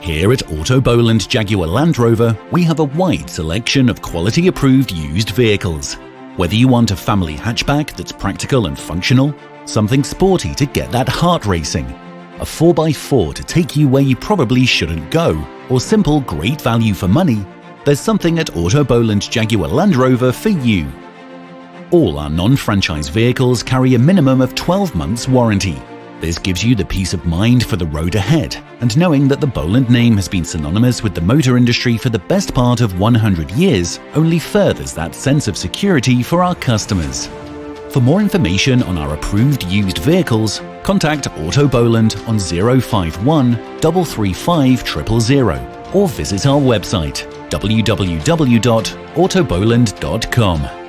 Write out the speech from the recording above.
Here at Autoboland Jaguar Land Rover, we have a wide selection of quality-approved used vehicles. Whether you want a family hatchback that's practical and functional, something sporty to get that heart racing, a 4x4 to take you where you probably shouldn't go, or simple great value for money, there's something at Autoboland Jaguar Land Rover for you. All our non-franchise vehicles carry a minimum of 12 months warranty. This gives you the peace of mind for the road ahead, and knowing that the Boland name has been synonymous with the motor industry for the best part of 100 years only furthers that sense of security for our customers. For more information on our approved used vehicles, contact Autoboland on 051 335 000 or visit our website www.autoboland.com.